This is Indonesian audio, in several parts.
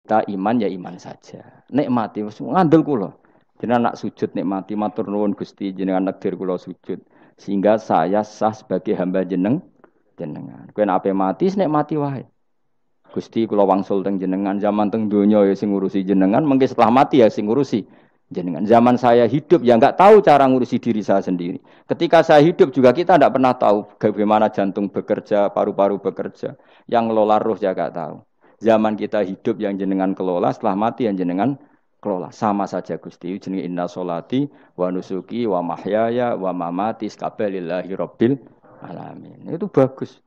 kita iman ya iman saja. Nikmati ngandel kula. Jenengan nak sujud nikmati matur nuwun Gusti jenengan nekdir kula sujud sehingga saya sah sebagai hamba jenengan. Kowe nek ape mati nikmati wae. Gusti kula wangsul teng jenengan zaman teng donya ya sing ngurusi jenengan, mengke setelah mati ya sing ngurusi jenengan. Zaman saya hidup ya enggak tahu cara ngurusi diri saya sendiri. Ketika saya hidup juga kita tidak pernah tahu bagaimana jantung bekerja, paru-paru bekerja. Yang ngelola roh ya enggak tahu. Zaman kita hidup yang jenengan kelola, setelah mati yang jenengan kelola. Sama saja Gusti, jenenge inna sholati wa nusuki wa mahyaya wa mamati lillahi rabbil alamin. Itu bagus.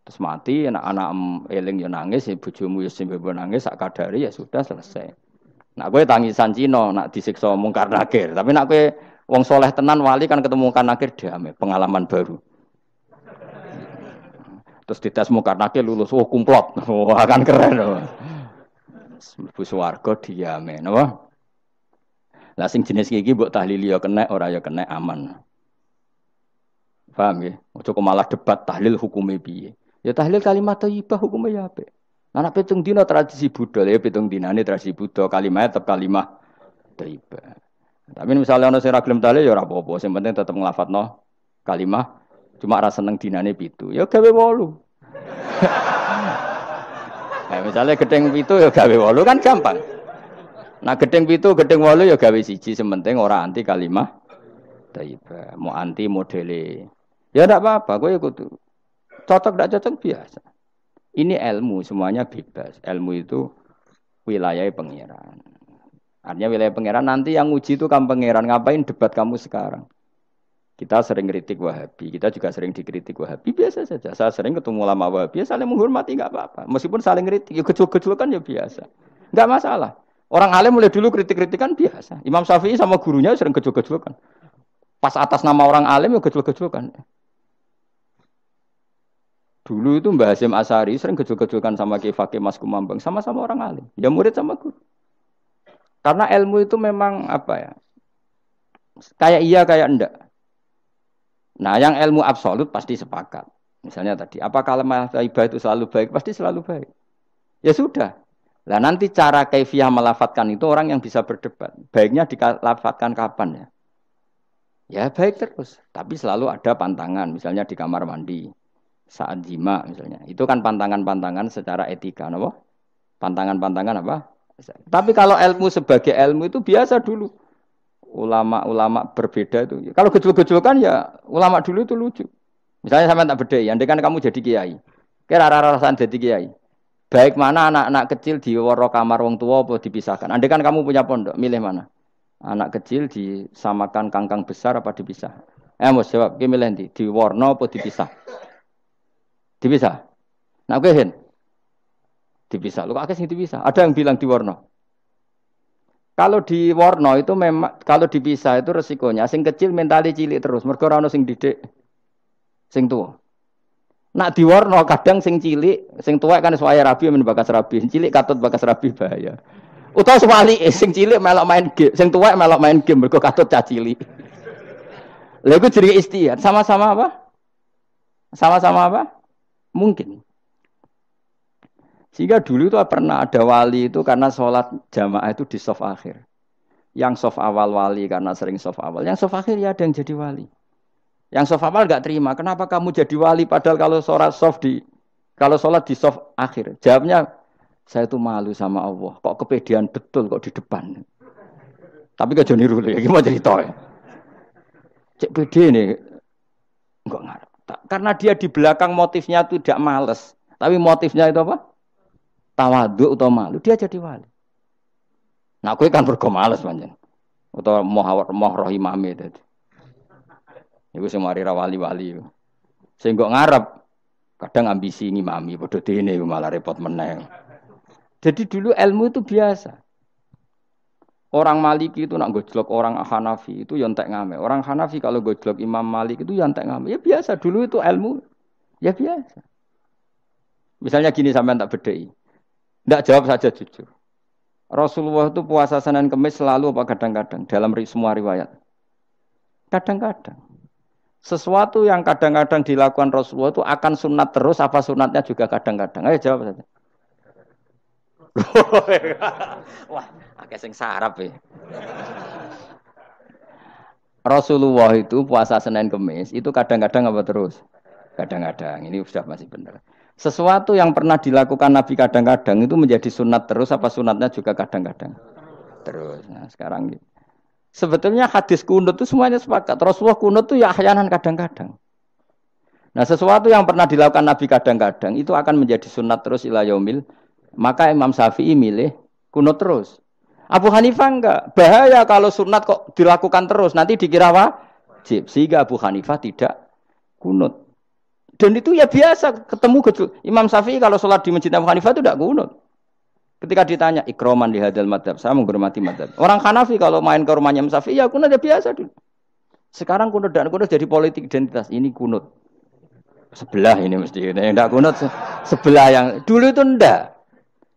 Terus mati anak-anak eling yo nangis, bojomu yo sembe nangis sak kadare ya sudah selesai. Nak kowe tangisan Cina nak disiksa mungkar nakir, tapi nak kowe wong soleh tenan wali kan ketemu mungkar nakir damai, pengalaman baru. Terus dites mungkar nakir lulus, oh kumplot. Wah kan keren loh. Mlebu swarga diame, napa? Lah sing jenis iki mbok tahlili ya kena, ora ya kena aman. Paham ya? Ojo kok malah debat tahlil hukume piye. Ya tahlil kalimat thayyibah hukume ya apik. Anak pitung dina tradisi Buddha, ya pitung dinane tradisi Buddha, kalimat tetap kalimah thayyibah. Tapi misalnya ana sing ra gelem tahlil ya ora apa-apa, sing penting tetep nglafatno kalimah. Cuma ra seneng dinane 7. Ya gawe 8. Nah, misalnya gedeng 7 ya gawe 8 kan gampang. Nah gedeng 7, gedeng 8 ya gawe 1, sing penting ora anti kalimah thayyibah, mau anti modele. Ya ndak apa-apa, kowe kudu cocok ndak cocok biasa. Ini ilmu, semuanya bebas. Ilmu itu wilayah pangeran. Artinya wilayah pangeran, nanti yang uji itu kamu pangeran. Ngapain debat kamu sekarang? Kita sering kritik Wahabi, kita juga sering dikritik Wahabi, biasa saja. Saya sering ketemu ulama Wahabi, saling menghormati enggak apa-apa. Meskipun saling kritik, ya gejol-gejolkan ya biasa. Enggak masalah. Orang alim mulai dulu kritik-kritikan biasa. Imam Syafi'i sama gurunya sering gejol-gejolkan. Pas atas nama orang alim ya gejol-gejolkan. Dulu itu Mbah Hasyim Asy'ari sering gejol-gejolkan sama Ki Fakih Mas Kumambang, sama-sama orang alim. Ya murid sama guru. Karena ilmu itu memang apa ya? Kayak iya kayak enggak. Nah, yang ilmu absolut pasti sepakat. Misalnya tadi, apa kalimat thayyibah itu selalu baik? Pasti selalu baik. Ya sudah. Nah, nanti cara kaifiyah melafatkan itu orang yang bisa berdebat. Baiknya dilafatkan kapan ya? Ya baik terus, tapi selalu ada pantangan, misalnya di kamar mandi, saat jima misalnya. Itu kan pantangan-pantangan secara etika, apa? Pantangan-pantangan apa? Tapi kalau ilmu sebagai ilmu itu biasa dulu. Ulama-ulama berbeda itu. Kalau gejol-gejolkan ya ulama dulu itu lucu. Misalnya sama tak beda, andai kan kamu jadi kiai. Kira rara-rasan jadi kiai. Baik mana anak-anak kecil di waro kamar wong tua apa dipisahkan. Andai kan kamu punya pondok, milih mana? Anak kecil disamakan kangkang besar apa dipisah? Mus jawab, ki milih ndi? Di warna apa dipisah? Dipisah. Nah, kowe hen. Dipisah. Lu kok akeh sing dipisah? Ada yang bilang di warna. Kalau di warna itu memang kalau dipisah itu resikonya sing kecil mentali cilik terus mergo ora ono sing didik sing tuwa. Nak di warna kadang sing cilik, sing tuwa kan suwaya rabi men bakas rabi, cilik katut bakas rabi bahaya. Utawa sebalike sing cilik melok main game, sing tuwa melok main game mergo katut cah cilik. Lha iku jenenge istihad, sama-sama apa? Sama-sama apa? Mungkin. Sehingga dulu itu pernah ada wali itu karena sholat jamaah itu di shaf akhir. Yang shaf awal wali karena sering shaf awal. Yang shaf akhir ya ada yang jadi wali. Yang shaf awal enggak terima. Kenapa kamu jadi wali padahal kalau sholat di shaf akhir? Jawabnya, saya itu malu sama Allah. Kok kepedean betul kok di depan. Tapi kok jadi niru ya, gimana cerita ya? Cek pede nih. Enggak ngarep. Karena dia di belakang motifnya itu tidak males. Tapi motifnya itu apa? Tawaduk atau malu, dia jadi wali. Nah, aku kan bergo males panjang. Atau moh rohimame tadi. Iku sing mari ra wali-wali. Sing kok ngarep kadang ambisi ngimami padha dene malah repot meneh. Jadi dulu ilmu itu biasa. Orang Maliki itu nak gojlok orang Hanafi itu ya entek ngame. Orang Hanafi kalau gojlok Imam Malik itu ya entek ngame. Ya biasa dulu itu ilmu. Ya biasa. Misalnya gini sampean tak bedhei. Tidak jawab saja jujur. Rasulullah itu puasa Senin Kemis selalu apa kadang-kadang dalam semua riwayat. Kadang-kadang. Sesuatu yang kadang-kadang dilakukan Rasulullah itu akan sunat terus apa sunatnya juga kadang-kadang. Ayo jawab saja. Wah, akeh sing sarap ya. Rasulullah itu puasa Senin Kemis itu kadang-kadang apa terus? Kadang-kadang. Ini sudah masih benar. Sesuatu yang pernah dilakukan Nabi kadang-kadang itu menjadi sunat terus apa sunatnya juga kadang-kadang? Terus. Nah, sekarang gitu. Sebetulnya hadis kunut itu semuanya sepakat. Rasulullah kunut itu ya ahyanan kadang-kadang. Nah, sesuatu yang pernah dilakukan Nabi kadang-kadang itu akan menjadi sunat terus ila yaumil. Maka Imam Syafi'i milih kunut terus. Abu Hanifah enggak. Bahaya kalau sunat kok dilakukan terus. Nanti dikira wajib. Sehingga Abu Hanifah tidak kunut. Dan itu ya biasa ketemu Imam Syafi'i kalau sholat di masjid Abu Hanifah itu tidak kunut. Ketika ditanya ikroman di hadal madhab, saya menghormati madhab. Orang Hanafi kalau main ke rumahnya Imam Syafi'i ya kunut ya biasa dulu. Sekarang kunut dan kunut jadi politik identitas. Ini kunut. Sebelah ini mesti. Yang tidak kunut sebelah yang dulu itu enggak.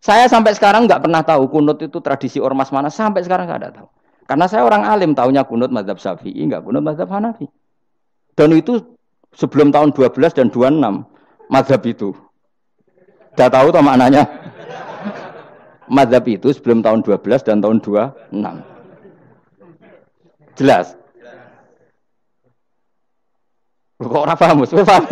Saya sampai sekarang nggak pernah tahu kunut itu tradisi ormas mana. Sampai sekarang nggak ada tahu. Karena saya orang alim, tahunya kunut mazhab Syafi'i, nggak kunut mazhab Hanafi. Dan itu sebelum tahun 12 dan 26 mazhab itu. Sudah tahu toh maknanya? Mazhab itu sebelum tahun 12 dan tahun 26. Jelas? Kok orang paham? Paham?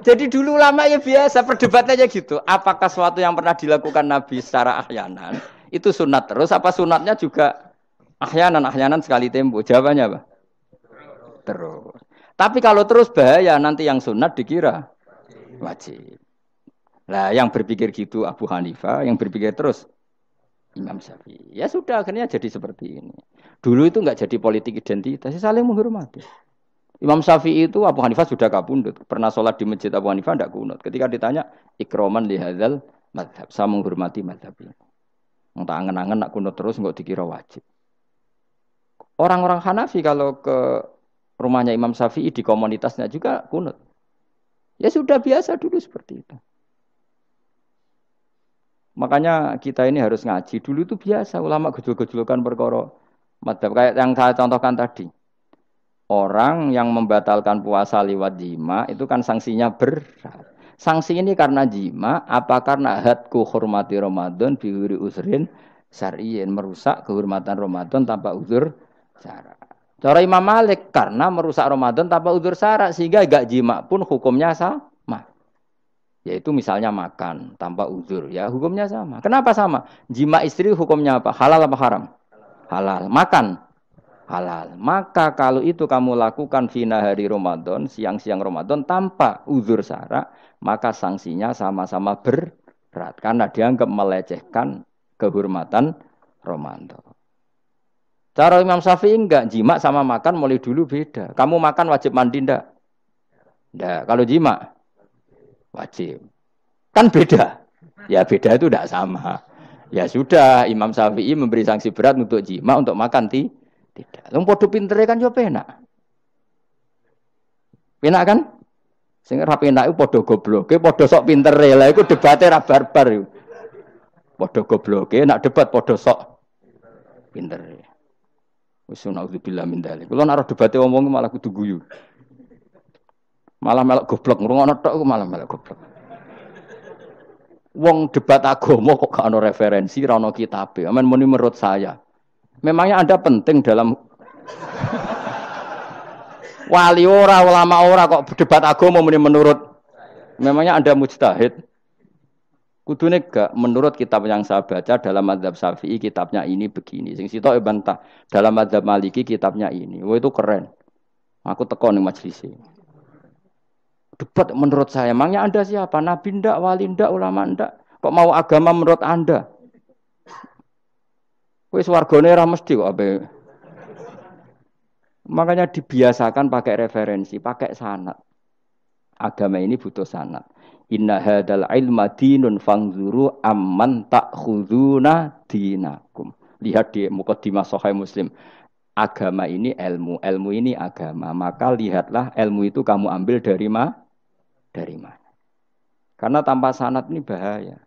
Jadi dulu lama ya biasa perdebatannya gitu. Apakah sesuatu yang pernah dilakukan Nabi secara ahyanan itu sunat terus? Apa sunatnya juga ahyanan sekali tempo? Jawabannya apa? Terus. Tapi kalau terus bahaya nanti yang sunat dikira wajib. Nah yang berpikir gitu Abu Hanifah, yang berpikir terus Imam Syafi'i. Ya sudah akhirnya jadi seperti ini. Dulu itu nggak jadi politik identitas, saling menghormati. Imam Syafi'i itu Abu Hanifah sudah kabundut. Pernah sholat di masjid Abu Hanifah tidak kunut. Ketika ditanya ikroman lihadzal madhab, saya menghormati madhab ini. Entah angen-angen nak kunut terus nggak dikira wajib. Orang-orang Hanafi kalau ke rumahnya Imam Syafi'i di komunitasnya juga kunut. Ya sudah biasa dulu seperti itu. Makanya kita ini harus ngaji. Dulu itu biasa ulama gejol-gejolkan perkara madhab kayak yang saya contohkan tadi. Orang yang membatalkan puasa lewat jima itu kan sanksinya berat. Sanksi ini karena jima, apa karena hadku hormati Ramadan biwiri usrin syar'iyin, merusak kehormatan Ramadan tanpa uzur syarak. Cara Imam Malik karena merusak Ramadan tanpa uzur syarak sehingga gak jima pun hukumnya sama. Yaitu misalnya makan tanpa uzur, ya hukumnya sama. Kenapa sama? Jima istri hukumnya apa? Halal apa haram? Halal. Makan halal. Maka kalau itu kamu lakukan fina hari Ramadan, siang-siang Ramadan tanpa uzur syarak, maka sanksinya sama-sama berat karena dianggap melecehkan kehormatan Ramadan. Cara Imam Syafi'i enggak, jima sama makan mulai dulu beda. Kamu makan wajib mandi enggak? Enggak. Kalau jima wajib. Kan beda. Ya beda itu enggak sama. Ya sudah, Imam Syafi'i memberi sanksi berat untuk jima, untuk makan tidak. Wong padha pintere kan yo penak. Penak kan? Sing ora penak iku padha gobloke, padha sok pintere. Lah iku debate ra barbar iku. Padha gobloke, nak debat padha sok pintere. Wis naudzubillah min dzalik. Kulo nek debate wong malah kudu guyu. Malah melok goblok, ngrungokno tok malah melok goblok. Wong debat agama kok gak ono referensi, ra ono kitabe. Amen muni menurut saya. Memangnya Anda penting dalam wali ora, ulama ora kok debat agama menurut. Memangnya Anda mujtahid? Kudune gak menurut kitab yang saya baca dalam mazhab Syafi'i kitabnya ini begini. Sing sitok bantah dalam mazhab Maliki kitabnya ini. Wah itu keren. Aku teko ning majelis. Debat menurut saya. Memangnya Anda siapa? Nabi ndak, wali ndak, ulama ndak? Kok mau agama menurut Anda? Wis wargane ora mesti kok ape. Makanya dibiasakan pakai referensi, pakai sanad. Agama ini butuh sanad. Inna hadzal ilma dinun fangzuru amman ta'khuduna dinakum. Lihat di Muqaddimah Sahih Muslim. Agama ini ilmu, ilmu ini agama. Maka lihatlah ilmu itu kamu ambil dari mana? Karena tanpa sanad ini bahaya.